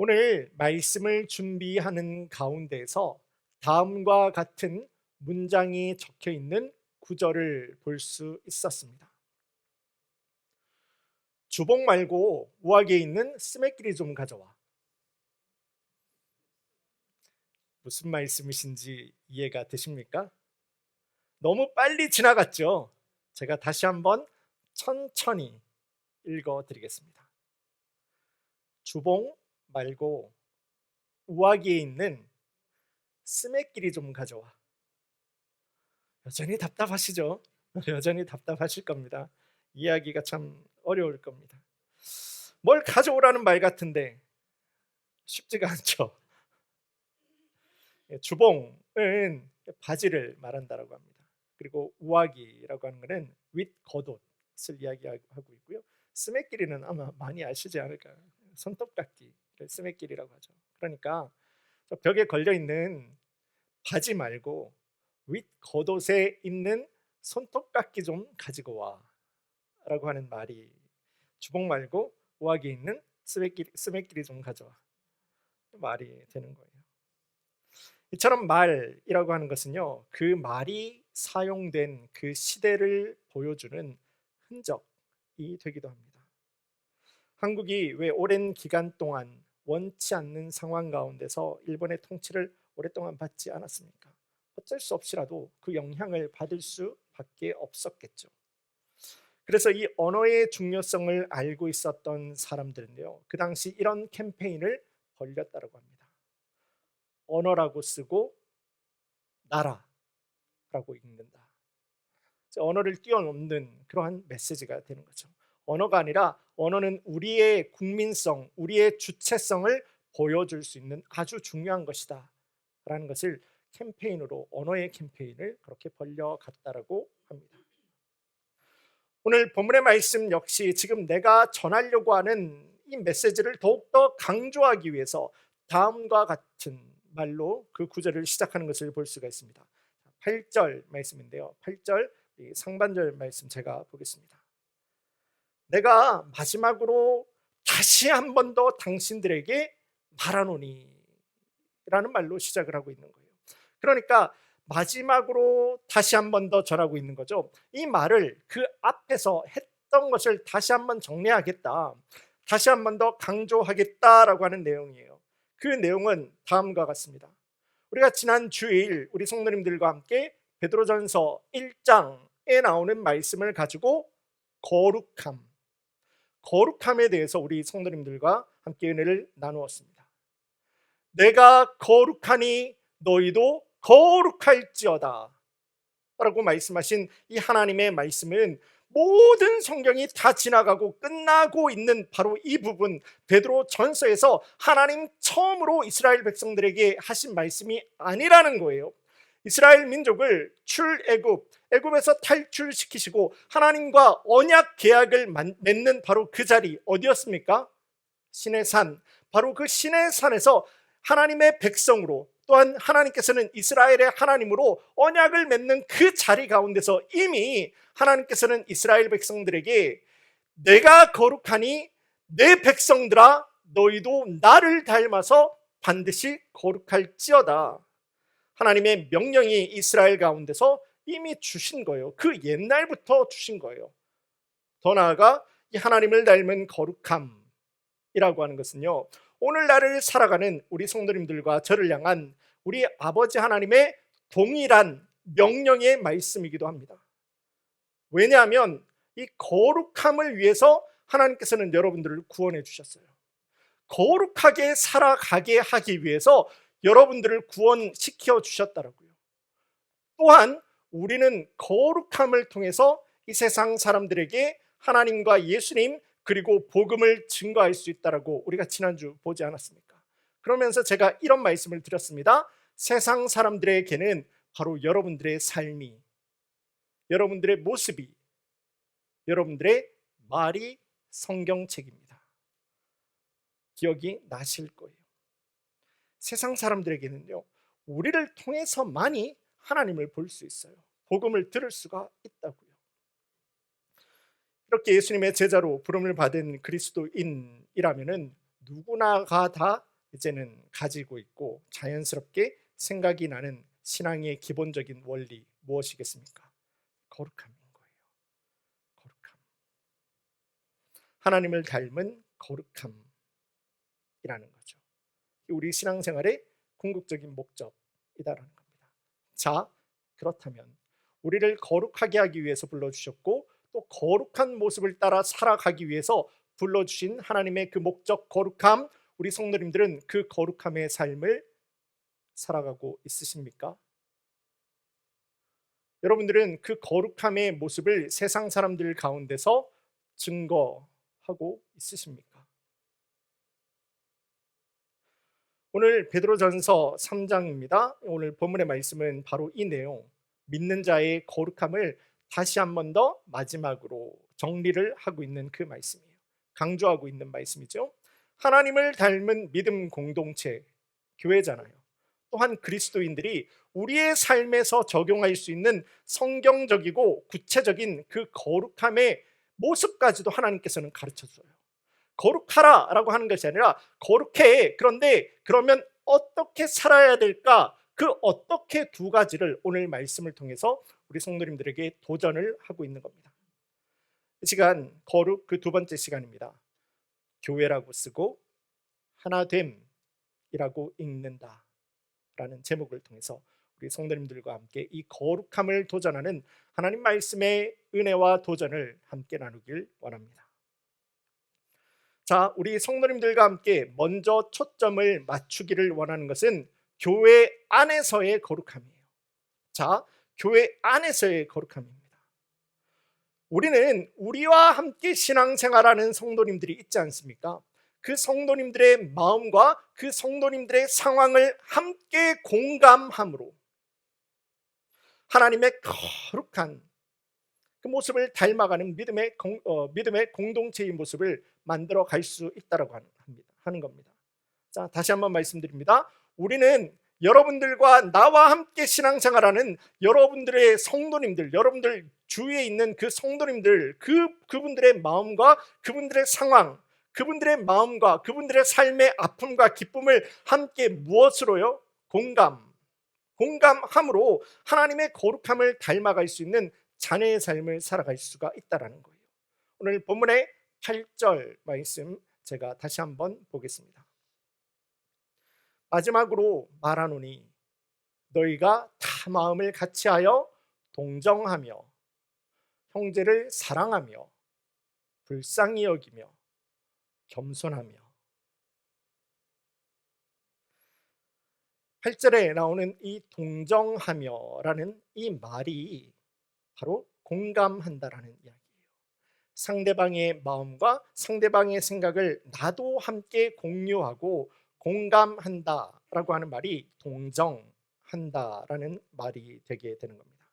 오늘 말씀을 준비하는 가운데서 다음과 같은 문장이 적혀 있는 구절을 볼 수 있었습니다. 주봉 말고 우악에 있는 스매끼리 좀 가져와. 무슨 말씀이신지 이해가 되십니까? 너무 빨리 지나갔죠? 제가 다시 한번 천천히 읽어 드리겠습니다. 주봉 말고 우악에 있는 스매끼리 좀 가져와. 여전히 답답하시죠? 여전히 답답하실 겁니다. 이해하기가 참 어려울 겁니다. 뭘 가져오라는 말 같은데 쉽지가 않죠. 주봉은 바지를 말한다라고 합니다. 그리고 우아기라고 하는 것은 윗 겉옷을 이야기하고 있고요. 스매끼리는 아마 많이 아시지 않을까. 손톱깎이를 스매끼리라고 하죠. 그러니까 저 벽에 걸려 있는 바지 말고 윗 겉옷에 있는 손톱깎이 좀 가지고 와라고 하는 말이, 주봉 말고 우아기에 있는 스매끼리 좀 가져와, 말이 되는 거예요. 이처럼 말이라고 하는 것은요, 그 말이 사용된 그 시대를 보여주는 흔적이 되기도 합니다. 한국이 왜 오랜 기간 동안 원치 않는 상황 가운데서 일본의 통치를 오랫동안 받지 않았습니까? 어쩔 수 없이라도 그 영향을 받을 수밖에 없었겠죠. 그래서 이 언어의 중요성을 알고 있었던 사람들은요, 그 당시 이런 캠페인을 벌였다고 합니다. 언어라고 쓰고 나라라고 읽는다. 언어를 뛰어넘는 그러한 메시지가 되는 거죠. 언어가 아니라 언어는 우리의 국민성, 우리의 주체성을 보여줄 수 있는 아주 중요한 것이다 라는 것을 캠페인으로, 언어의 캠페인을 그렇게 벌려갔다라고 합니다. 오늘 본문의 말씀 역시 지금 내가 전하려고 하는 이 메시지를 더욱더 강조하기 위해서 다음과 같은 말로 그 구절을 시작하는 것을 볼 수가 있습니다. 8절 말씀인데요, 8절 상반절 말씀 제가 보겠습니다. 내가 마지막으로 다시 한 번 더 당신들에게 말하노니 라는 말로 시작을 하고 있는 거예요. 그러니까 마지막으로 다시 한 번 더 전하고 있는 거죠. 이 말을 그 앞에서 했던 것을 다시 한 번 정리하겠다, 다시 한 번 더 강조하겠다라고 하는 내용이에요. 그 내용은 다음과 같습니다. 우리가 지난 주일 우리 성도님들과 함께 베드로전서 1장에 나오는 말씀을 가지고 거룩함에 대해서 우리 성도님들과 함께 은혜를 나누었습니다. 내가 거룩하니 너희도 거룩할지어다 라고 말씀하신 이 하나님의 말씀은 모든 성경이 다 지나가고 끝나고 있는 바로 이 부분, 베드로 전서에서 하나님 처음으로 이스라엘 백성들에게 하신 말씀이 아니라는 거예요. 이스라엘 민족을 애굽에서 탈출시키시고 하나님과 언약 계약을 맺는 바로 그 자리 어디였습니까? 신의 산. 바로 그 신의 산에서 하나님의 백성으로, 또한 하나님께서는 이스라엘의 하나님으로 언약을 맺는 그 자리 가운데서 이미 하나님께서는 이스라엘 백성들에게 내가 거룩하니 내 백성들아 너희도 나를 닮아서 반드시 거룩할지어다, 하나님의 명령이 이스라엘 가운데서 이미 주신 거예요. 그 옛날부터 주신 거예요. 더 나아가 이 하나님을 닮은 거룩함이라고 하는 것은요, 오늘날을 살아가는 우리 성도님들과 저를 향한 우리 아버지 하나님의 동일한 명령의 말씀이기도 합니다. 왜냐하면 이 거룩함을 위해서 하나님께서는 여러분들을 구원해 주셨어요. 거룩하게 살아가게 하기 위해서 여러분들을 구원시켜 주셨다라고요. 또한 우리는 거룩함을 통해서 이 세상 사람들에게 하나님과 예수님 그리고 복음을 증거할 수 있다라고 우리가 지난주 보지 않았습니까? 그러면서 제가 이런 말씀을 드렸습니다. 세상 사람들에게는 바로 여러분들의 삶이, 여러분들의 모습이, 여러분들의 말이 성경책입니다. 기억이 나실 거예요. 세상 사람들에게는요, 우리를 통해서만이 하나님을 볼 수 있어요. 복음을 들을 수가 있다고요. 이렇게 예수님의 제자로 부름을 받은 그리스도인이라면은 누구나가 다 이제는 가지고 있고 자연스럽게 생각이 나는 신앙의 기본적인 원리 무엇이겠습니까? 거룩함인 거예요. 거룩함. 하나님을 닮은 거룩함이라는 거죠. 우리 신앙생활의 궁극적인 목적이다라는 겁니다. 자, 그렇다면 우리를 거룩하게 하기 위해서 불러주셨고 또 거룩한 모습을 따라 살아가기 위해서 불러주신 하나님의 그 목적 거룩함, 우리 성도님들은 그 거룩함의 삶을 살아가고 있으십니까? 여러분들은 그 거룩함의 모습을 세상 사람들 가운데서 증거하고 있으십니까? 오늘 베드로전서 3장입니다. 오늘 본문의 말씀은 바로 이 내용, 믿는 자의 거룩함을 다시 한 번 더 마지막으로 정리를 하고 있는 그 말씀이에요. 강조하고 있는 말씀이죠. 하나님을 닮은 믿음 공동체, 교회잖아요. 또한 그리스도인들이 우리의 삶에서 적용할 수 있는 성경적이고 구체적인 그 거룩함의 모습까지도 하나님께서는 가르쳐 줘요. 거룩하라 라고 하는 것이 아니라 거룩해, 그런데 그러면 어떻게 살아야 될까? 그 어떻게 두 가지를 오늘 말씀을 통해서 우리 성도님들에게 도전을 하고 있는 겁니다. 이 시간 거룩 그 두 번째 시간입니다. 교회라고 쓰고 하나됨이라고 읽는다 라는 제목을 통해서 우리 성도님들과 함께 이 거룩함을 도전하는 하나님 말씀의 은혜와 도전을 함께 나누길 원합니다. 자, 우리 성도님들과 함께 먼저 초점을 맞추기를 원하는 것은 교회 안에서의 거룩함이에요. 자, 교회 안에서의 거룩함입니다. 우리는 우리와 함께 신앙생활하는 성도님들이 있지 않습니까? 그 성도님들의 마음과 그 성도님들의 상황을 함께 공감함으로 하나님의 거룩한 그 모습을 닮아가는 믿음의 공동체의 모습을 만들어 갈 수 있다라고 하는 겁니다. 자, 다시 한번 말씀드립니다. 우리는 여러분들과 나와 함께 신앙생활하는 여러분들의 성도님들, 여러분들 주위에 있는 그 성도님들, 그분들의 마음과 그분들의 상황, 그분들의 마음과 그분들의 삶의 아픔과 기쁨을 함께 무엇으로요? 공감함으로 하나님의 거룩함을 닮아갈 수 있는 자녀의 삶을 살아갈 수가 있다라는 거예요. 오늘 본문의 8절 말씀 제가 다시 한번 보겠습니다. 마지막으로 말하노니 너희가 다 마음을 같이하여 동정하며 형제를 사랑하며 불쌍히 여기며 겸손하며. 8절에 나오는 이 동정하며라는 이 말이 바로 공감한다라는 이야기예요. 상대방의 마음과 상대방의 생각을 나도 함께 공유하고 공감한다라고 하는 말이 동정한다라는 말이 되게 되는 겁니다.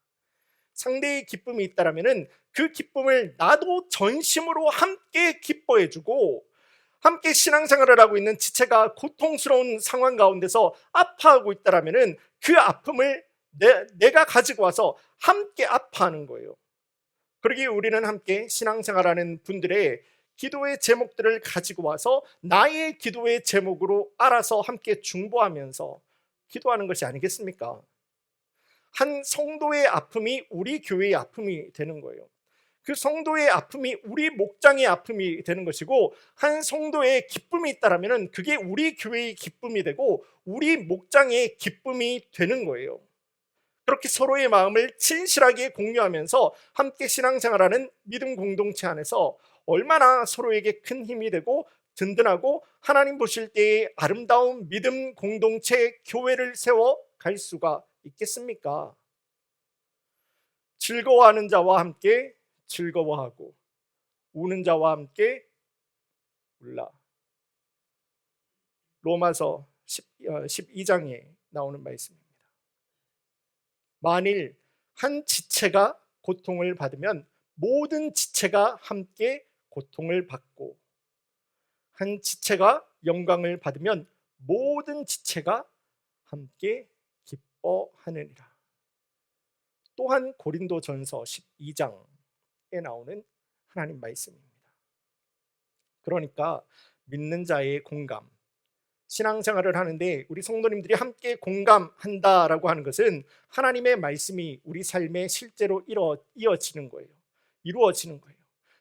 상대의 기쁨이 있다라면은 그 기쁨을 나도 전심으로 함께 기뻐해주고, 함께 신앙생활을 하고 있는 지체가 고통스러운 상황 가운데서 아파하고 있다라면은 그 아픔을 내가 가지고 와서 함께 아파하는 거예요. 그러기에 우리는 함께 신앙생활하는 분들의 기도의 제목들을 가지고 와서 나의 기도의 제목으로 알아서 함께 중보하면서 기도하는 것이 아니겠습니까? 한 성도의 아픔이 우리 교회의 아픔이 되는 거예요. 그 성도의 아픔이 우리 목장의 아픔이 되는 것이고, 한 성도의 기쁨이 있다면 그게 우리 교회의 기쁨이 되고 우리 목장의 기쁨이 되는 거예요. 그렇게 서로의 마음을 진실하게 공유하면서 함께 신앙생활하는 믿음 공동체 안에서 얼마나 서로에게 큰 힘이 되고 든든하고 하나님 보실 때의 아름다운 믿음 공동체 교회를 세워 갈 수가 있겠습니까? 즐거워하는 자와 함께 즐거워하고 우는 자와 함께 울라. 로마서 12장에 나오는 말씀입니다. 만일 한 지체가 고통을 받으면 모든 지체가 함께 고통을 받고, 한 지체가 영광을 받으면 모든 지체가 함께 기뻐하느니라. 또한 고린도전서 12장에 나오는 하나님 말씀입니다. 그러니까 믿는 자의 공감, 신앙생활을 하는데 우리 성도님들이 함께 공감한다라고 하는 것은 하나님의 말씀이 우리 삶에 실제로 이어지는 거예요. 이루어지는 거예요.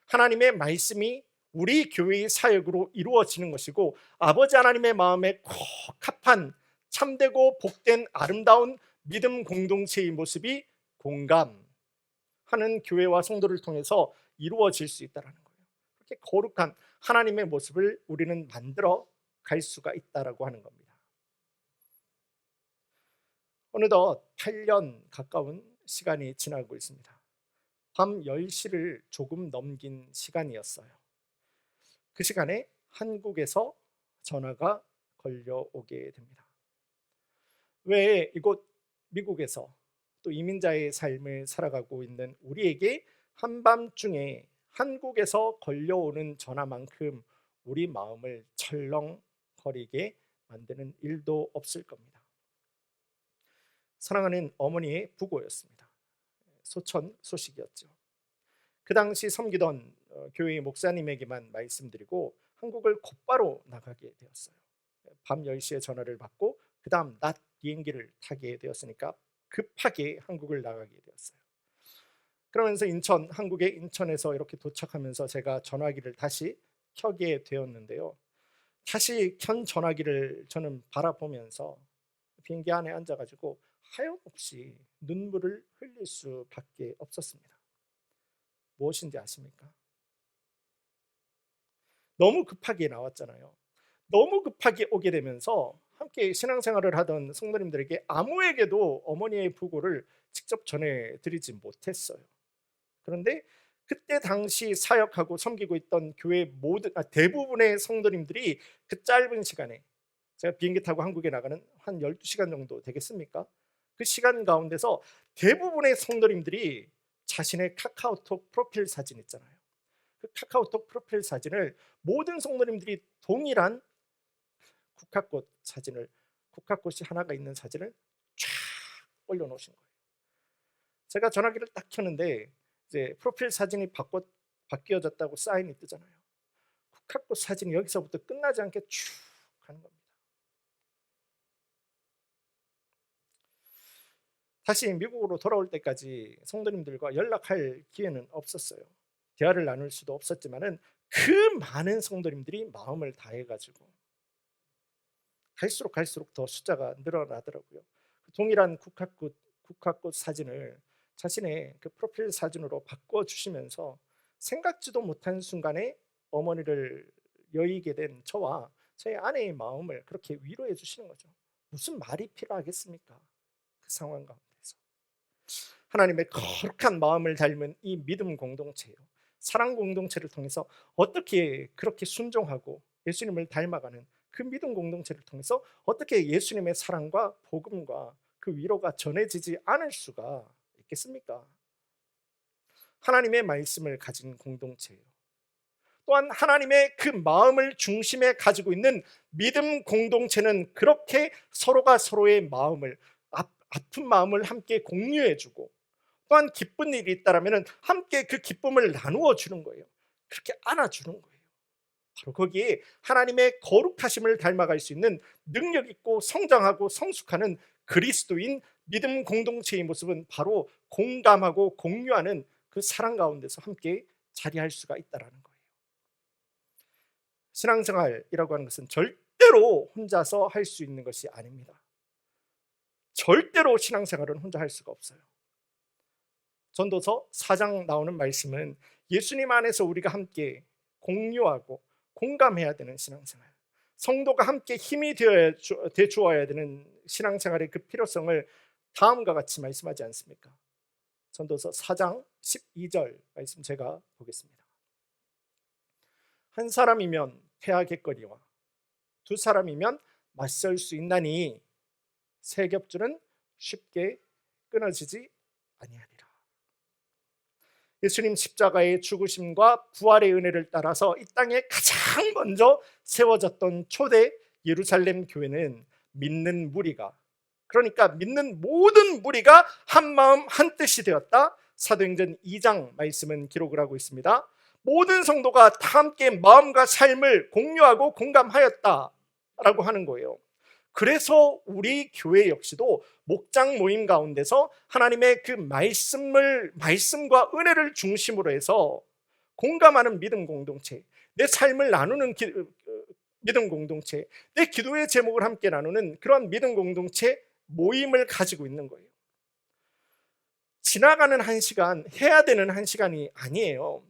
하나님의 말씀이 우리 교회의 사역으로 이루어지는 것이고, 아버지 하나님의 마음에 꼭 합한 참되고 복된 아름다운 믿음 공동체의 모습이 공감하는 교회와 성도를 통해서 이루어질 수 있다는 거예요. 그렇게 거룩한 하나님의 모습을 우리는 만들어 갈 수가 있다라고 하는 겁니다. 어느덧 8년 가까운 시간이 지나고 있습니다. 밤 10시를 조금 넘긴 시간이었어요. 그 시간에 한국에서 전화가 걸려오게 됩니다. 왜 이곳 미국에서 또 이민자의 삶을 살아가고 있는 우리에게 한밤중에 한국에서 걸려오는 전화만큼 우리 마음을 철렁거리게 만드는 일도 없을 겁니다. 사랑하는 어머니의 부고였습니다. 소천 소식이었죠. 그 당시 섬기던 교회의 목사님에게만 말씀드리고 한국을 곧바로 나가게 되었어요. 밤 10시에 전화를 받고 그 다음 낮 비행기를 타게 되었으니까 급하게 한국을 나가게 되었어요. 그러면서 한국의 인천에서 이렇게 도착하면서 제가 전화기를 다시 켜게 되었는데요. 다시 켠 전화기를 저는 바라보면서 비행기 안에 앉아가지고 하염없이 눈물을 흘릴 수밖에 없었습니다. 무엇인지 아십니까? 너무 급하게 나왔잖아요. 너무 급하게 오게 되면서 함께 신앙생활을 하던 성도님들에게 아무에게도 어머니의 부고를 직접 전해드리지 못했어요. 그런데 그때 당시 사역하고 섬기고 있던 교회 대부분의 성도님들이 그 짧은 시간에, 제가 비행기 타고 한국에 나가는 한 12시간 정도 되겠습니까? 그 시간 가운데서 대부분의 성도님들이 자신의 카카오톡 프로필 사진 있잖아요. 그 카카오톡 프로필 사진을 모든 성도님들이 동일한 국화꽃이 하나가 있는 사진을 쫙 올려놓으신 거예요. 제가 전화기를 딱 켰는데 이제 프로필 사진이 바뀌어졌다고 사인이 뜨잖아요. 국화꽃 사진이 여기서부터 끝나지 않게 쭉 가는 겁니다. 다시 미국으로 돌아올 때까지 성도님들과 연락할 기회는 없었어요. 대화를 나눌 수도 없었지만은 그 많은 성도님들이 마음을 다해가지고 갈수록 더 숫자가 늘어나더라고요. 동일한 국화꽃 사진을 자신의 그 프로필 사진으로 바꿔주시면서 생각지도 못한 순간에 어머니를 여의게 된 저와 저의 아내의 마음을 그렇게 위로해 주시는 거죠. 무슨 말이 필요하겠습니까? 그 상황 가운데서 하나님의 거룩한 마음을 닮은 이 믿음 공동체요, 사랑 공동체를 통해서 어떻게 그렇게 순종하고 예수님을 닮아가는 그 믿음 공동체를 통해서 어떻게 예수님의 사랑과 복음과 그 위로가 전해지지 않을 수가 있겠습니까? 하나님의 말씀을 가진 공동체예요. 또한 하나님의 그 마음을 중심에 가지고 있는 믿음 공동체는 그렇게 서로가 서로의 마음을, 아픈 마음을 함께 공유해주고, 또한 기쁜 일이 있다라면 함께 그 기쁨을 나누어 주는 거예요. 그렇게 안아주는 거예요. 바로 거기에 하나님의 거룩하심을 닮아갈 수 있는 능력 있고 성장하고 성숙하는 그리스도인 믿음 공동체의 모습은 바로 공감하고 공유하는 그 사랑 가운데서 함께 자리할 수가 있다라는 거예요. 신앙생활이라고 하는 것은 절대로 혼자서 할 수 있는 것이 아닙니다. 절대로 신앙생활은 혼자 할 수가 없어요. 전도서 4장 나오는 말씀은 예수님 안에서 우리가 함께 공유하고 공감해야 되는 신앙생활, 성도가 함께 힘이 되어 주어야 되는 신앙생활의 그 필요성을 다음과 같이 말씀하지 않습니까? 전도서 4장 12절 말씀 제가 보겠습니다. 한 사람이면 패하겠거니와 두 사람이면 맞설 수 있나니 세 겹줄은 쉽게 끊어지지 아니하리라. 예수님 십자가의 죽으심과 부활의 은혜를 따라서 이 땅에 가장 먼저 세워졌던 초대 예루살렘 교회는 믿는 무리가, 그러니까 믿는 모든 무리가 한 마음 한 뜻이 되었다. 사도행전 2장 말씀은 기록을 하고 있습니다. 모든 성도가 다 함께 마음과 삶을 공유하고 공감하였다 라고 하는 거예요. 그래서 우리 교회 역시도 목장 모임 가운데서 하나님의 그 말씀과 은혜를 중심으로 해서 공감하는 믿음 공동체, 내 삶을 나누는 믿음 공동체, 내 기도의 제목을 함께 나누는 그런 믿음 공동체 모임을 가지고 있는 거예요. 지나가는 한 시간, 해야 되는 한 시간이 아니에요.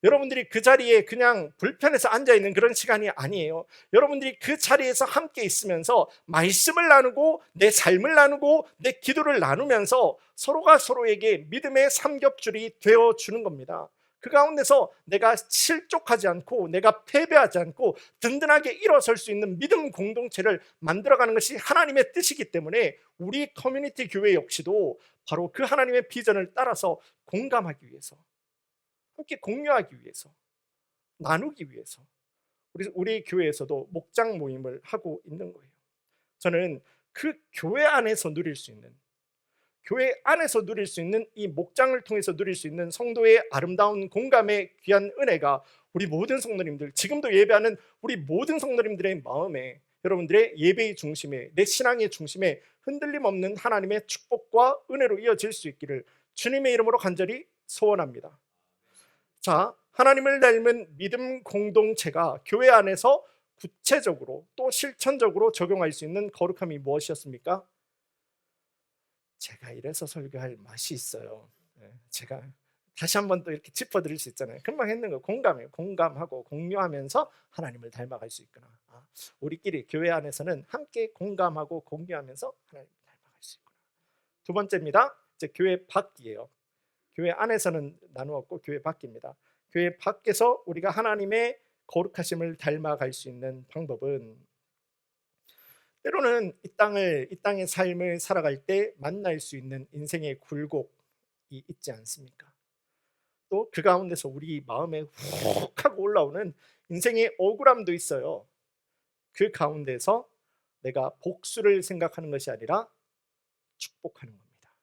여러분들이 그 자리에 그냥 불편해서 앉아있는 그런 시간이 아니에요. 여러분들이 그 자리에서 함께 있으면서 말씀을 나누고 내 삶을 나누고 내 기도를 나누면서 서로가 서로에게 믿음의 삼겹줄이 되어주는 겁니다. 그 가운데서 내가 실족하지 않고 내가 패배하지 않고 든든하게 일어설 수 있는 믿음 공동체를 만들어가는 것이 하나님의 뜻이기 때문에 우리 커뮤니티 교회 역시도 바로 그 하나님의 비전을 따라서 공감하기 위해서, 함께 공유하기 위해서, 나누기 위해서 우리 교회에서도 목장 모임을 하고 있는 거예요. 저는 그 교회 안에서 누릴 수 있는, 교회 안에서 누릴 수 있는 이 목장을 통해서 누릴 수 있는 성도의 아름다운 공감의 귀한 은혜가 우리 모든 성도님들, 지금도 예배하는 우리 모든 성도님들의 마음에, 여러분들의 예배의 중심에, 내 신앙의 중심에 흔들림 없는 하나님의 축복과 은혜로 이어질 수 있기를 주님의 이름으로 간절히 소원합니다. 자, 하나님을 닮은 믿음 공동체가 교회 안에서 구체적으로 또 실천적으로 적용할 수 있는 거룩함이 무엇이었습니까? 제가 이래서 설교할 맛이 있어요. 제가 다시 한번 또 이렇게 짚어드릴 수 있잖아요. 금방 했는 거 공감해요. 공감하고 공유하면서 하나님을 닮아갈 수 있구나. 우리끼리 교회 안에서는 함께 공감하고 공유하면서 하나님을 닮아갈 수 있구나. 두 번째입니다. 이제 교회 밖이에요. 교회 안에서는 나누었고 교회 밖입니다. 교회 밖에서 우리가 하나님의 거룩하심을 닮아갈 수 있는 방법은, 때로는 이 땅의 삶을 살아갈 때 만날 수 있는 인생의 굴곡이 있지 않습니까? 또 그 가운데서 우리 마음에 훅 하고 올라오는 인생의 억울함도 있어요. 그 가운데서 내가 복수를 생각하는 것이 아니라 축복하는 겁니다.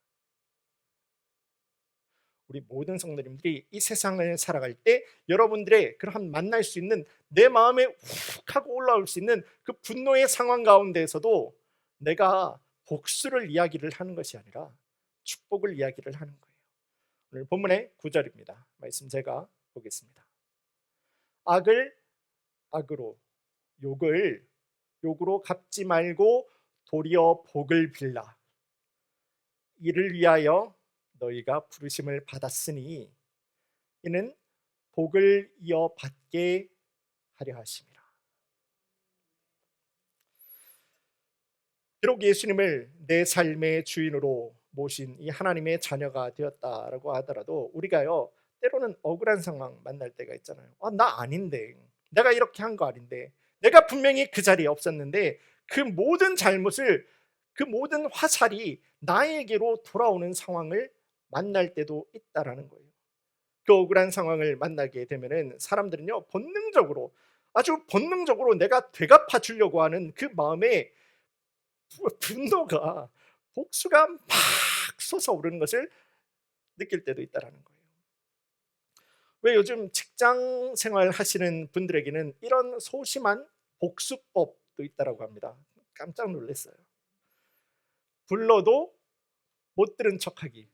우리 모든 성도님들이 이 세상을 살아갈 때 여러분들의 그러한 만날 수 있는, 내 마음에 훅 하고 올라올 수 있는 그 분노의 상황 가운데에서도 내가 복수를 이야기를 하는 것이 아니라 축복을 이야기를 하는 거예요. 오늘 본문의 9절입니다. 말씀 제가 보겠습니다. 악을 악으로, 욕을 욕으로 갚지 말고 도리어 복을 빌라. 이를 위하여 너희가 부르심을 받았으니 이는 복을 이어받게 하려 하심이라. 비록 예수님을 내 삶의 주인으로 모신 이 하나님의 자녀가 되었다라고 하더라도 우리가요, 때로는 억울한 상황 만날 때가 있잖아요. 나 아닌데, 내가 이렇게 한 거 아닌데, 내가 분명히 그 자리에 없었는데 그 모든 잘못을, 그 모든 화살이 나에게로 돌아오는 상황을 만날 때도 있다라는 거예요. 그 억울한 상황을 만나게 되면은 사람들은요, 본능적으로, 아주 본능적으로 내가 되갚아 주려고 하는 그 마음에 분노가, 복수가 막 솟아오르는 것을 느낄 때도 있다라는 거예요. 왜 요즘 직장 생활 하시는 분들에게는 이런 소심한 복수법도 있다라고 합니다. 깜짝 놀랐어요. 불러도 못 들은 척하기.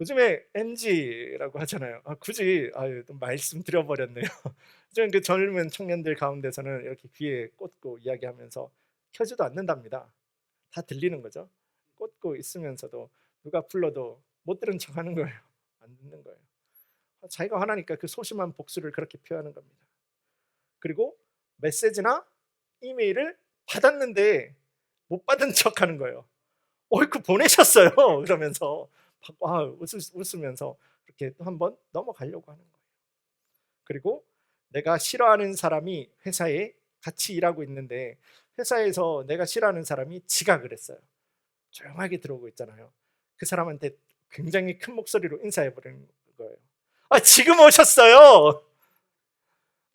요즘에 NG라고 하잖아요. 굳이 말씀드려버렸네요. 요즘 그 젊은 청년들 가운데서는 이렇게 귀에 꽂고 이야기하면서 켜지도 않는답니다. 다 들리는 거죠. 꽂고 있으면서도 누가 불러도 못 들은 척하는 거예요. 안 듣는 거예요. 자기가 화나니까 그 소심한 복수를 그렇게 표현하는 겁니다. 그리고 메시지나 이메일을 받았는데 못 받은 척하는 거예요. 그 보내셨어요. 그러면서 웃으면서 그렇게 또 한번 넘어가려고 하는 거예요. 그리고 내가 싫어하는 사람이 회사에 같이 일하고 있는데 회사에서 내가 싫어하는 사람이 지각을 했어요. 조용하게 들어오고 있잖아요. 그 사람한테 굉장히 큰 목소리로 인사해버리는 거예요. 지금 오셨어요.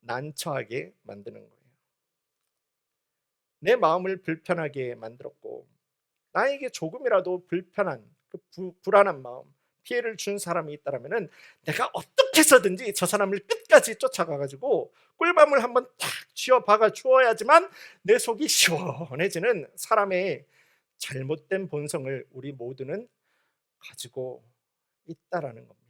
난처하게 만드는 거예요. 내 마음을 불편하게 만들었고 나에게 조금이라도 불편한 그 불안한 마음, 피해를 준 사람이 있다면은 내가 어떻게 해서든지 저 사람을 끝까지 쫓아가가지고 꿀밤을 한번 탁 쥐어 박아 주어야지만 내 속이 시원해지는 사람의 잘못된 본성을 우리 모두는 가지고 있다라는 겁니다.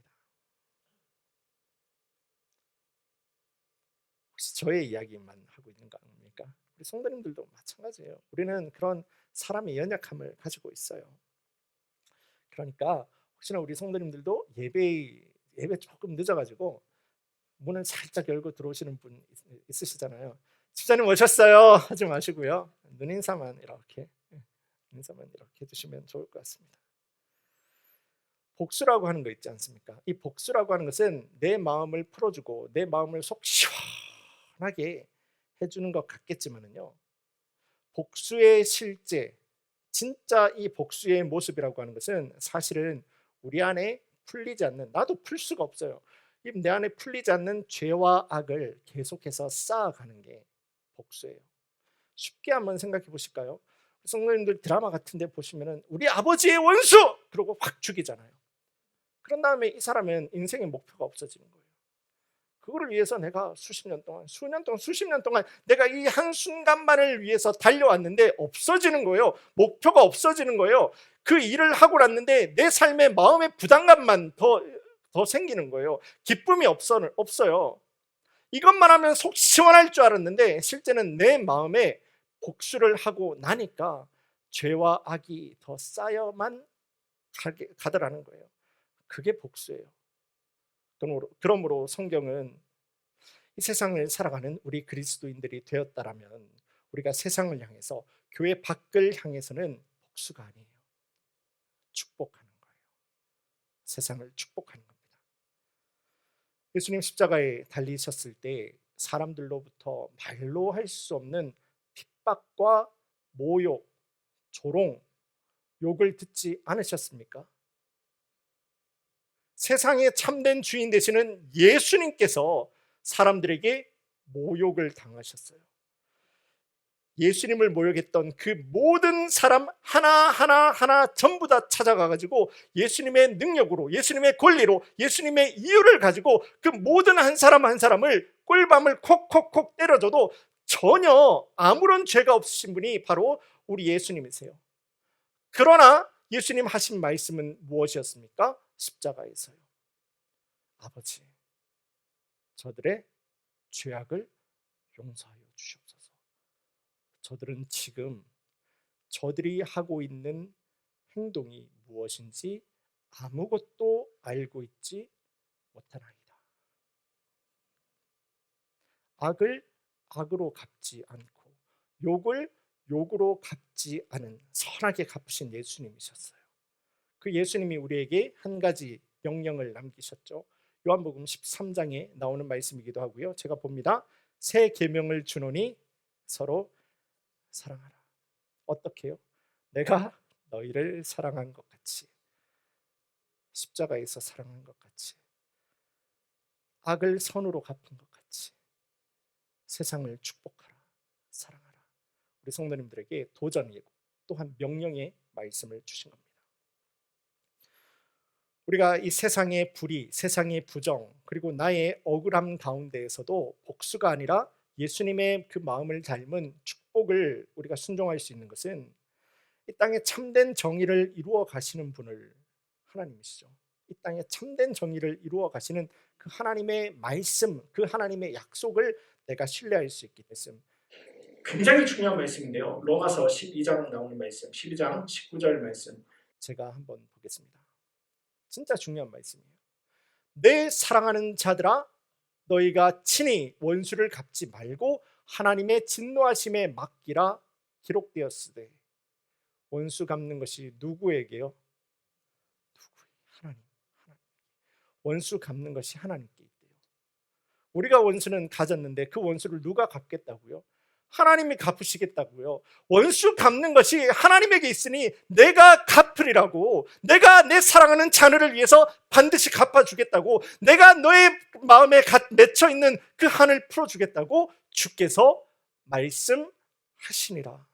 혹시 저의 이야기만 하고 있는 거 아닙니까? 우리 성도님들도 마찬가지예요. 우리는 그런 사람의 연약함을 가지고 있어요. 그러니까 혹시나 우리 성도님들도 예배 조금 늦어가지고 문을 살짝 열고 들어오시는 분 있으시잖아요. 집사님 오셨어요 하지 마시고요. 눈인사만 이렇게 해주시면 좋을 것 같습니다. 복수라고 하는 거 있지 않습니까? 이 복수라고 하는 것은 내 마음을 풀어주고 내 마음을 속 시원하게 해주는 것 같겠지만은요, 복수의 실제, 진짜 이 복수의 모습이라고 하는 것은 사실은 우리 안에 풀리지 않는, 나도 풀 수가 없어요. 내 안에 풀리지 않는 죄와 악을 계속해서 쌓아가는 게 복수예요. 쉽게 한번 생각해 보실까요? 성도님들 드라마 같은 데 보시면은 우리 아버지의 원수! 그러고 확 죽이잖아요. 그런 다음에 이 사람은 인생의 목표가 없어지는 거예요. 그거를 위해서 내가 수십 년 동안 내가 이 한순간만을 위해서 달려왔는데 없어지는 거예요. 목표가 없어지는 거예요. 그 일을 하고 났는데 내 삶에 마음의 부담감만 더 생기는 거예요. 기쁨이 없어요. 이것만 하면 속 시원할 줄 알았는데 실제는 내 마음에 복수를 하고 나니까 죄와 악이 더 쌓여만 가더라는 거예요. 그게 복수예요. 그러므로 성경은 이 세상을 살아가는 우리 그리스도인들이 되었다라면 우리가 세상을 향해서, 교회 밖을 향해서는 복수가 아니에요. 축복하는 거예요. 세상을 축복하는 겁니다. 예수님 십자가에 달리셨을 때 사람들로부터 말로 할 수 없는 핍박과 모욕, 조롱, 욕을 듣지 않으셨습니까? 세상의 참된 주인 되시는 예수님께서 사람들에게 모욕을 당하셨어요. 예수님을 모욕했던 그 모든 사람 하나 전부 다 찾아가가지고 예수님의 능력으로, 예수님의 권리로, 예수님의 이유를 가지고 그 모든 한 사람 한 사람을 꿀밤을 콕콕콕 때려줘도 전혀 아무런 죄가 없으신 분이 바로 우리 예수님이세요. 그러나 예수님 하신 말씀은 무엇이었습니까? 십자가에서요. 아버지, 저들의 죄악을 용서하여 주시옵소서. 저들은 지금 저들이 하고 있는 행동이 무엇인지 아무것도 알고 있지 못하나이다. 악을 악으로 갚지 않고 욕을 욕으로 갚지 않은 선하게 갚으신 예수님이셨어요. 그 예수님이 우리에게 한 가지 명령을 남기셨죠. 요한복음 13장에 나오는 말씀이기도 하고요. 제가 봅니다. 새 계명을 주노니 서로 사랑하라. 어떻게요? 내가 너희를 사랑한 것 같이, 십자가에서 사랑한 것 같이, 악을 선으로 갚은 것 같이 세상을 축복하라, 사랑하라. 우리 성도님들에게 도전이고 또한 명령의 말씀을 주신 겁니다. 우리가 이 세상의 불의, 세상의 부정, 그리고 나의 억울함 가운데에서도 복수가 아니라 예수님의 그 마음을 닮은 축복을 우리가 순종할 수 있는 것은 이 땅에 참된 정의를 이루어 가시는 분을, 하나님이시죠. 이 땅에 참된 정의를 이루어 가시는 그 하나님의 말씀, 그 하나님의 약속을 내가 신뢰할 수 있기 때문에 굉장히 중요한 말씀인데요. 로마서 12장 나오는 말씀, 12장 19절 말씀 제가 한번 보겠습니다. 진짜 중요한 말씀이에요. 내 사랑하는 자들아, 너희가 친히 원수를 갚지 말고 하나님의 진노하심에 맡기라 기록되었으되. 원수 갚는 것이 누구에게요? 하나님. 원수 갚는 것이 하나님께 있대요. 우리가 원수는 가졌는데 그 원수를 누가 갚겠다고요? 하나님이 갚으시겠다고요. 원수 갚는 것이 하나님에게 있으니 내가 갚으리라고, 내가 내 사랑하는 자녀를 위해서 반드시 갚아주겠다고, 내가 너의 마음에 맺혀있는 그 한을 풀어주겠다고 주께서 말씀하시니라.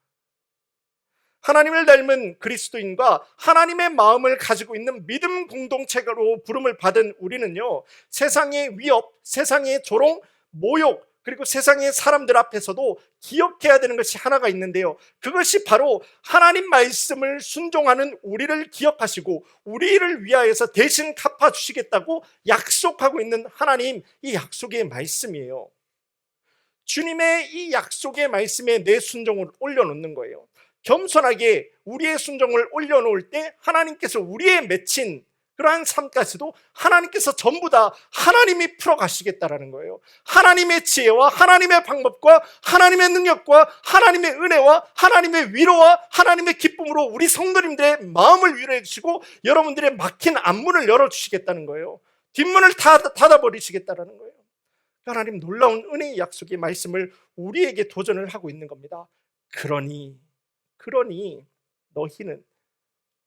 하나님을 닮은 그리스도인과 하나님의 마음을 가지고 있는 믿음 공동체로 부름을 받은 우리는요, 세상의 위협, 세상의 조롱, 모욕, 그리고 세상의 사람들 앞에서도 기억해야 되는 것이 하나가 있는데요, 그것이 바로 하나님 말씀을 순종하는 우리를 기억하시고 우리를 위하여서 대신 갚아주시겠다고 약속하고 있는 하나님, 이 약속의 말씀이에요. 주님의 이 약속의 말씀에 내 순종을 올려놓는 거예요. 겸손하게 우리의 순종을 올려놓을 때 하나님께서 우리의 맺힌 그러한 삶까지도 하나님께서 전부 다 하나님이 풀어가시겠다라는 거예요. 하나님의 지혜와 하나님의 방법과 하나님의 능력과 하나님의 은혜와 하나님의 위로와 하나님의 기쁨으로 우리 성도님들의 마음을 위로해 주시고 여러분들의 막힌 앞문을 열어주시겠다는 거예요. 뒷문을 닫아버리시겠다라는 거예요. 하나님 놀라운 은혜의 약속의 말씀을 우리에게 도전을 하고 있는 겁니다. 그러니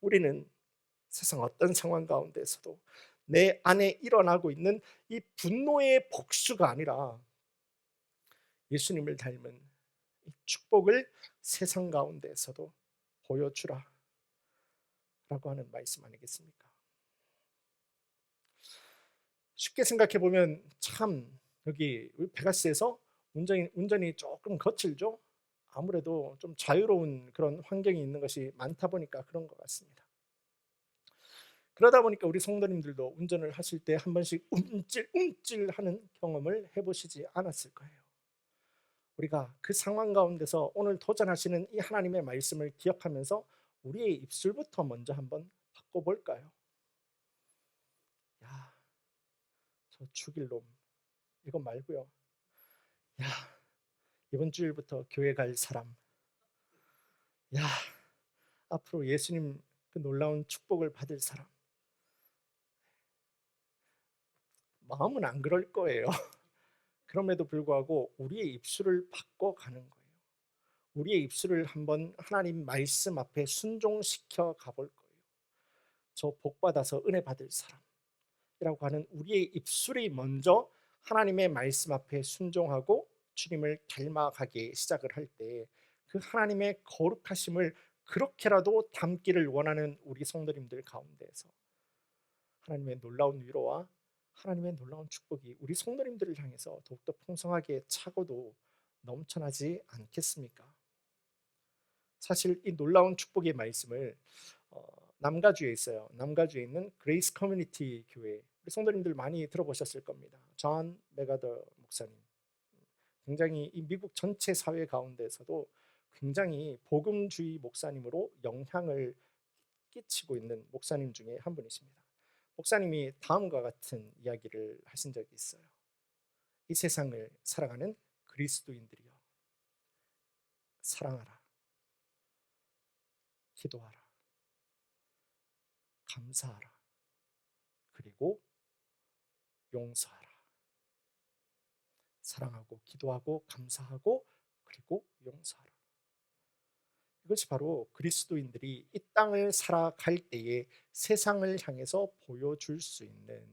우리는 세상 어떤 상황 가운데서도 내 안에 일어나고 있는 이 분노의 복수가 아니라 예수님을 닮은 이 축복을 세상 가운데서도 보여주라 라고 하는 말씀 아니겠습니까? 쉽게 생각해 보면 참 여기 베가스에서 운전이 조금 거칠죠? 아무래도 좀 자유로운 그런 환경이 있는 것이 많다 보니까 그런 것 같습니다. 그러다 보니까 우리 성도님들도 운전을 하실 때 한 번씩 움찔움찔하는 경험을 해보시지 않았을 거예요. 우리가 그 상황 가운데서 오늘 도전하시는 이 하나님의 말씀을 기억하면서 우리의 입술부터 먼저 한번 바꿔볼까요? 야, 저 죽일 놈 이거 말고요. 야, 이번 주일부터 교회 갈 사람. 야, 앞으로 예수님 그 놀라운 축복을 받을 사람. 마음은 안 그럴 거예요. 그럼에도 불구하고 우리의 입술을 바꿔가는 거예요. 우리의 입술을 한번 하나님 말씀 앞에 순종시켜 가볼 거예요. 저 복받아서 은혜 받을 사람이라고 하는 우리의 입술이 먼저 하나님의 말씀 앞에 순종하고 주님을 닮아가기 시작을 할 때 그 하나님의 거룩하심을 그렇게라도 담기를 원하는 우리 성도님들 가운데에서 하나님의 놀라운 위로와 하나님의 놀라운 축복이 우리 성도님들을 향해서 더욱더 풍성하게 차고도 넘쳐나지 않겠습니까? 사실 이 놀라운 축복의 말씀을 남가주에 있어요. 남가주에 있는 그레이스 커뮤니티 교회, 우리 성도님들 많이 들어보셨을 겁니다. 존 메가더 목사님, 굉장히 이 미국 전체 사회 가운데서도 굉장히 복음주의 목사님으로 영향을 끼치고 있는 목사님 중에 한 분이십니다. 목사님이 다음과 같은 이야기를 하신 적이 있어요. 이 세상을 살아가는 그리스도인들이여, 사랑하라, 기도하라, 감사하라, 그리고 용서하라. 사랑하고 기도하고 감사하고 그리고 용서하라. 이것이 바로 그리스도인들이 이 땅을 살아갈 때에 세상을 향해서 보여줄 수 있는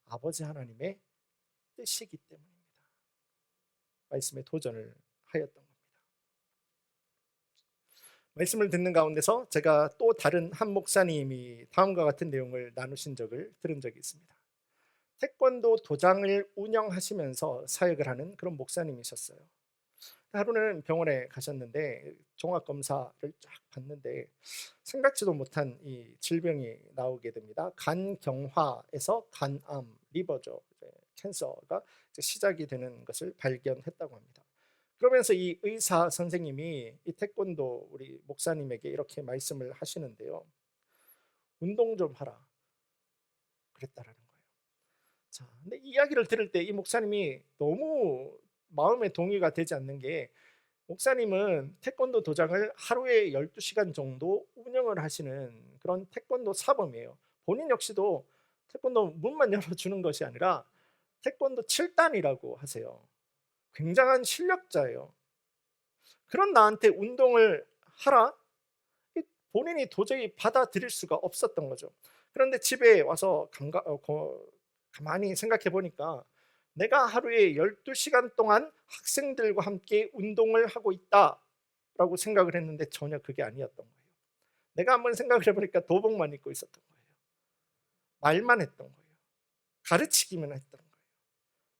아버지 하나님의 뜻이기 때문입니다. 말씀에 도전을 하였던 겁니다. 말씀을 듣는 가운데서 제가 또 다른 한 목사님이 다음과 같은 내용을 나누신 적을 들은 적이 있습니다. 태권도 도장을 운영하시면서 사역을 하는 그런 목사님이셨어요. 하루는 병원에 가셨는데 종합검사를 쫙 봤는데 생각지도 못한 이 질병이 나오게 됩니다. 간경화에서 간암, 리버죠, 캔서가 시작이 되는 것을 발견했다고 합니다. 그러면서 이 의사 선생님이 이 태권도 우리 목사님에게 이렇게 말씀을 하시는데요, 운동 좀 하라 그랬다라는 거예요. 자, 근데 이 이야기를 들을 때 이 목사님이 너무 마음에 동의가 되지 않는 게, 목사님은 태권도 도장을 하루에 12시간 정도 운영을 하시는 그런 태권도 사범이에요. 본인 역시도 태권도 문만 열어주는 것이 아니라 태권도 7단이라고 하세요. 굉장한 실력자예요. 그런 나한테 운동을 하라? 본인이 도저히 받아들일 수가 없었던 거죠. 그런데 집에 와서 가만히 생각해 보니까 내가 하루에 12시간 동안 학생들과 함께 운동을 하고 있다라고 생각을 했는데 전혀 그게 아니었던 거예요. 내가 한번 생각을 해보니까 도복만 입고 있었던 거예요. 말만 했던 거예요. 가르치기만 했던 거예요.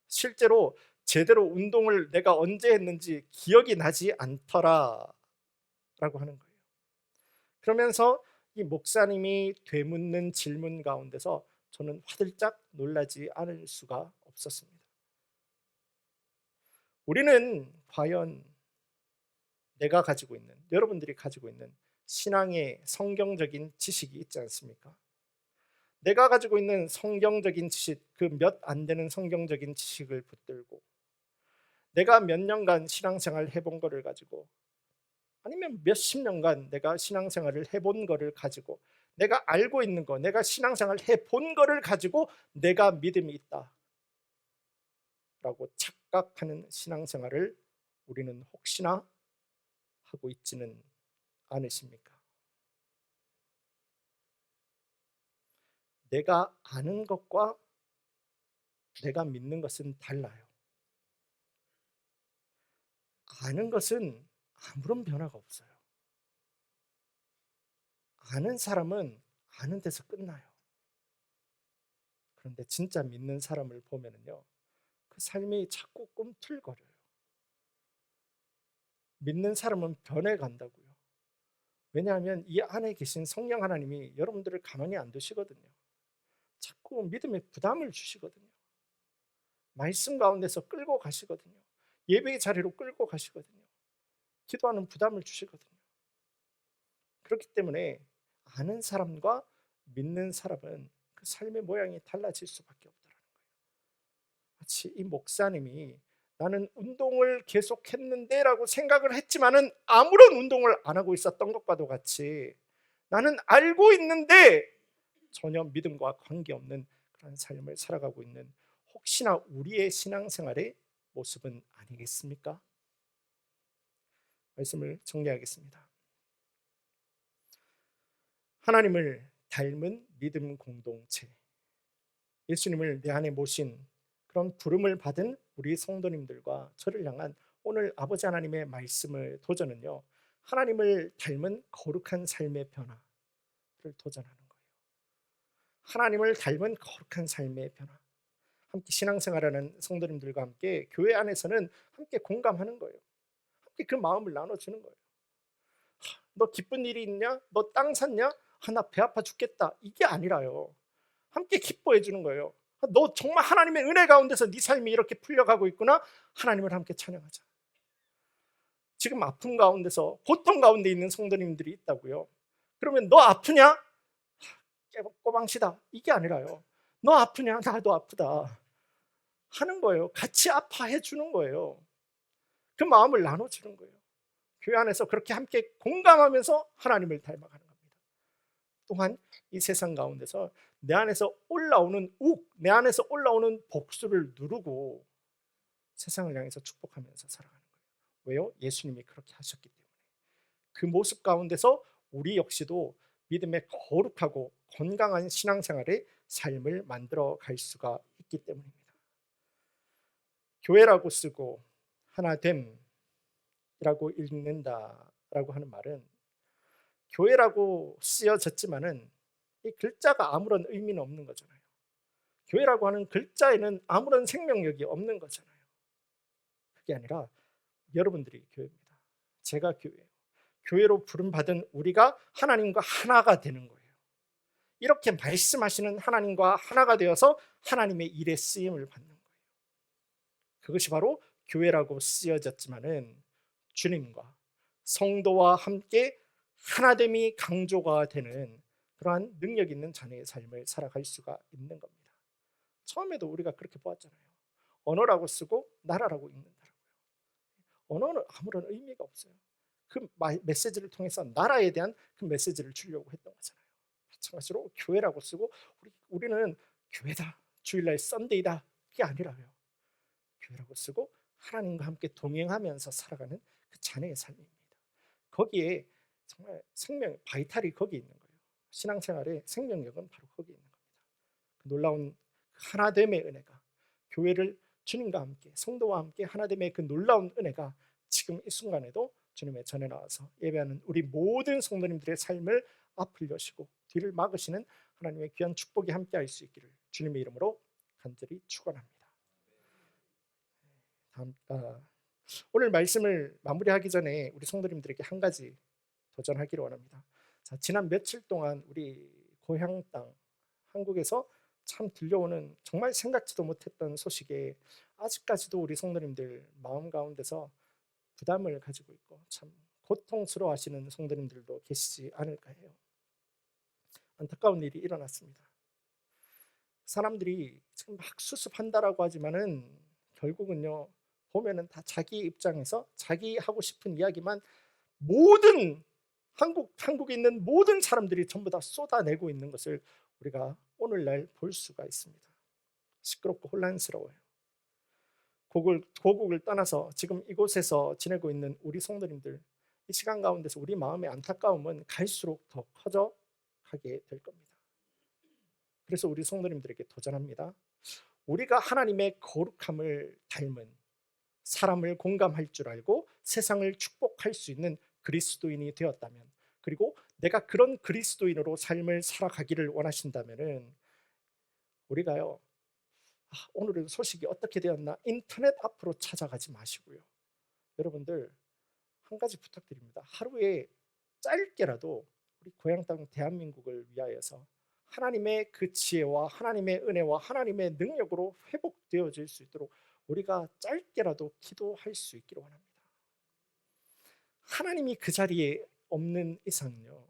실제로 제대로 운동을 내가 언제 했는지 기억이 나지 않더라 라고 하는 거예요. 그러면서 이 목사님이 되묻는 질문 가운데서 저는 화들짝 놀라지 않을 수가 없었습니다. 우리는 과연 내가 가지고 있는, 여러분들이 가지고 있는 신앙의 성경적인 지식이 있지 않습니까? 내가 가지고 있는 성경적인 지식, 그 몇 안 되는 성경적인 지식을 붙들고 내가 몇 년간 신앙생활을 해본 거를 가지고, 아니면 몇십 년간 내가 신앙생활을 해본 거를 가지고, 내가 알고 있는 거, 내가 신앙생활을 해본 거를 가지고 내가 믿음이 있다 라고 착각하는 신앙생활을 우리는 혹시나 하고 있지는 않으십니까? 내가 아는 것과 내가 믿는 것은 달라요. 아는 것은 아무런 변화가 없어요. 아는 사람은 아는 데서 끝나요. 그런데 진짜 믿는 사람을 보면요, 그 삶이 자꾸 꿈틀거려요. 믿는 사람은 변해간다고요. 왜냐하면 이 안에 계신 성령 하나님이 여러분들을 가만히 안 두시거든요. 자꾸 믿음에 부담을 주시거든요. 말씀 가운데서 끌고 가시거든요. 예배의 자리로 끌고 가시거든요. 기도하는 부담을 주시거든요. 그렇기 때문에 아는 사람과 믿는 사람은 그 삶의 모양이 달라질 수밖에 없더라는 거예요. 마치 이 목사님이 나는 운동을 계속했는데 라고 생각을 했지만은 아무런 운동을 안 하고 있었던 것과도 같이 나는 알고 있는데 전혀 믿음과 관계없는 그런 삶을 살아가고 있는, 혹시나 우리의 신앙생활의 모습은 아니겠습니까? 말씀을 정리하겠습니다. 하나님을 닮은 믿음 공동체, 예수님을 내 안에 모신 그런 부름을 받은 우리 성도님들과 저를 향한 오늘 아버지 하나님의 말씀을 도전은요, 하나님을 닮은 거룩한 삶의 변화를 도전하는 거예요. 하나님을 닮은 거룩한 삶의 변화. 함께 신앙생활하는 성도님들과 함께 교회 안에서는 함께 공감하는 거예요. 함께 그 마음을 나눠주는 거예요. 너 기쁜 일이 있냐? 너 땅 샀냐? 나 배 아파 죽겠다. 이게 아니라요. 함께 기뻐해 주는 거예요. 너 정말 하나님의 은혜 가운데서 네 삶이 이렇게 풀려가고 있구나. 하나님을 함께 찬양하자. 지금 아픔 가운데서, 고통 가운데 있는 성도님들이 있다고요. 그러면 너 아프냐? 꼬방시다. 이게 아니라요. 너 아프냐? 나도 아프다 하는 거예요. 같이 아파해 주는 거예요. 그 마음을 나눠주는 거예요. 교회 안에서 그렇게 함께 공감하면서 하나님을 닮아가는 겁니다. 또한 이 세상 가운데서 내 안에서 올라오는 내 안에서 올라오는 복수를 누르고 세상을 향해서 축복하면서 살아가는 거예요. 왜요? 예수님이 그렇게 하셨기 때문에. 그 모습 가운데서 우리 역시도 믿음의 거룩하고 건강한 신앙생활의 삶을 만들어 갈 수가 있기 때문입니다. 교회라고 쓰고 하나됨이라고 읽는다라고 하는 말은, 교회라고 쓰여졌지만은 이 글자가 아무런 의미는 없는 거잖아요. 교회라고 하는 글자에는 아무런 생명력이 없는 거잖아요. 그게 아니라 여러분들이 교회입니다. 제가 교회예요. 교회로 부름받은 우리가 하나님과 하나가 되는 거예요. 이렇게 말씀하시는 하나님과 하나가 되어서 하나님의 일에 쓰임을 받는 거예요. 그것이 바로 교회라고 쓰여졌지만은 주님과 성도와 함께 하나됨이 강조가 되는 그러한 능력 있는 자녀의 삶을 살아갈 수가 있는 겁니다. 처음에도 우리가 그렇게 보았잖아요. 언어라고 쓰고 나라라고 읽는다고요. 언어는 아무런 의미가 없어요. 그 메시지를 통해서 나라에 대한 그 메시지를 주려고 했던 거잖아요. 마찬가지로 교회라고 쓰고 우리는 교회다, 주일날 썬데이다, 그게 아니라요. 교회라고 쓰고 하나님과 함께 동행하면서 살아가는 그 자녀의 삶입니다. 거기에 정말 생명, 바이탈이 거기 있는 거예요. 신앙생활의 생명력은 바로 거기 있는 겁니다. 그 놀라운 하나됨의 은혜가, 교회를 주님과 함께, 성도와 함께 하나됨의 그 놀라운 은혜가 지금 이 순간에도 주님의 전에 나와서 예배하는 우리 모든 성도님들의 삶을 앞을 여시고 뒤를 막으시는 하나님의 귀한 축복이 함께할 수 있기를 주님의 이름으로 간절히 축원합니다. 오늘 말씀을 마무리하기 전에 우리 성도님들에게 한 가지 도전하기를 원합니다. 자, 지난 며칠 동안 우리 고향 땅 한국에서 참 들려오는 정말 생각지도 못했던 소식에 아직까지도 우리 성도님들 마음 가운데서 부담을 가지고 있고 참 고통스러워하시는 성도님들도 계시지 않을까 해요. 안타까운 일이 일어났습니다. 사람들이 지금 막 수습한다라고 하지만은 결국은요, 보면은 다 자기 입장에서 자기 하고 싶은 이야기만 모든 한국에 있는 모든 사람들이 전부 다 쏟아내고 있는 것을 우리가 오늘날 볼 수가 있습니다. 시끄럽고 혼란스러워요. 고국을 떠나서 지금 이곳에서 지내고 있는 우리 성도님들, 이 시간 가운데서 우리 마음의 안타까움은 갈수록 더 커져 가게 될 겁니다. 그래서 우리 성도님들에게 도전합니다. 우리가 하나님의 거룩함을 닮은 사람을 공감할 줄 알고 세상을 축복할 수 있는 그리스도인이 되었다면, 그리고 내가 그런 그리스도인으로 삶을 살아가기를 원하신다면은 우리가요, 오늘은 소식이 어떻게 되었나 인터넷 앞으로 찾아가지 마시고요, 여러분들 한 가지 부탁드립니다. 하루에 짧게라도 우리 고향 땅 대한민국을 위하여서 하나님의 그 지혜와 하나님의 은혜와 하나님의 능력으로 회복되어질 수 있도록 우리가 짧게라도 기도할 수 있기를 원합니다. 하나님이 그 자리에 없는 이상요,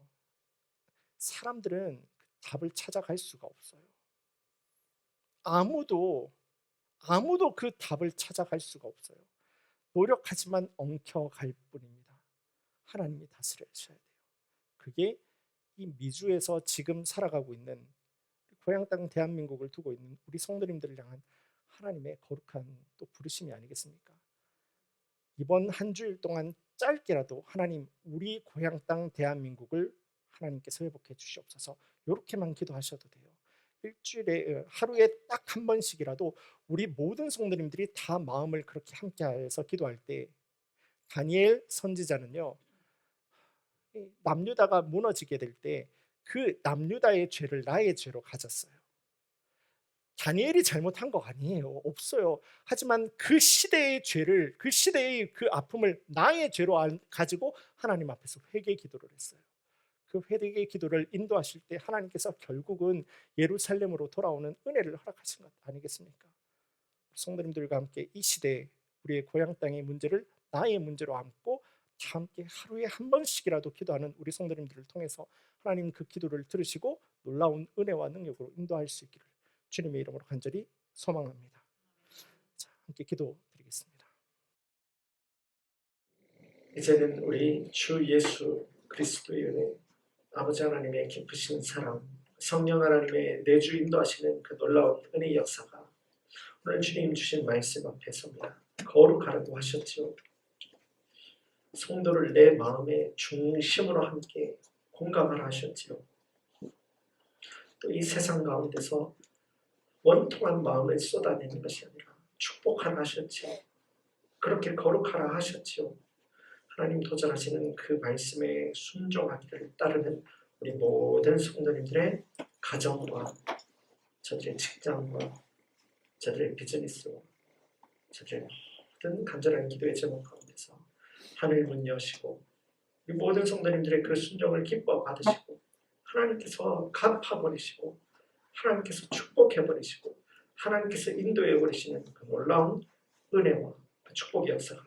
사람들은 답을 찾아갈 수가 없어요. 아무도 그 답을 찾아갈 수가 없어요. 노력하지만 엉켜갈 뿐입니다. 하나님이 다스려주셔야 돼요. 그게 이 미주에서 지금 살아가고 있는 고향 땅 대한민국을 두고 있는 우리 성도님들을 향한 하나님의 거룩한 또 부르심이 아니겠습니까? 이번 한 주일 동안 짧게라도 하나님, 우리 고향 땅 대한민국을 하나님께서 회복해 주시옵소서, 이렇게만 기도하셔도 돼요. 일주일에 하루에 딱 한 번씩이라도 우리 모든 성도님들이 다 마음을 그렇게 함께해서 기도할 때, 다니엘 선지자는요, 남유다가 무너지게 될 때 그 남유다의 죄를 나의 죄로 가졌어요. 다니엘이 잘못한 거 아니에요. 없어요. 하지만 그 시대의 죄를, 그 시대의 그 아픔을 나의 죄로 가지고 하나님 앞에서 회개 기도를 했어요. 그 회개 기도를 인도하실 때 하나님께서 결국은 예루살렘으로 돌아오는 은혜를 허락하신 것 아니겠습니까? 성도님들과 함께 이 시대에 우리의 고향 땅의 문제를 나의 문제로 안고 다 함께 하루에 한 번씩이라도 기도하는 우리 성도님들을 통해서 하나님 그 기도를 들으시고 놀라운 은혜와 능력으로 인도할 수 있기를 주님의 이름으로 간절히 소망합니다. 자, 함께 기도드리겠습니다. 이제는 우리 주 예수 그리스도의 은혜, 아버지 하나님의 깊으신 사랑, 성령 하나님의 내주 인도하시는 그 놀라운 은혜의 역사가 오늘 주님 주신 말씀 앞에 섭니다. 거룩하라고 하셨지요. 성도를 내 마음의 중심으로 함께 공감하라 하셨지요. 또 이 세상 가운데서 원통한 마음을 쏟아내는 것이 아니라 축복하라 하셨지요. 그렇게 거룩하라 하셨지요. 하나님 도전하시는 그 말씀에 순종하기를 따르는 우리 모든 성도님들의 가정과 저들의 직장과 저들의 비즈니스와 저들의 모든 간절한 기도의 제목 가운데서 하늘 문 여시고 이 모든 성도님들의 그 순종을 기뻐 받으시고 하나님께서 갚아버리시고 하나님께서 축복해버리시고 하나님께서 인도해버리시는 그 놀라운 은혜와 그 축복의 역사가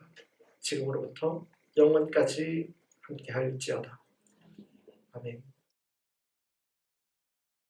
지금으로부터 영원까지 함께할지어다. 아멘.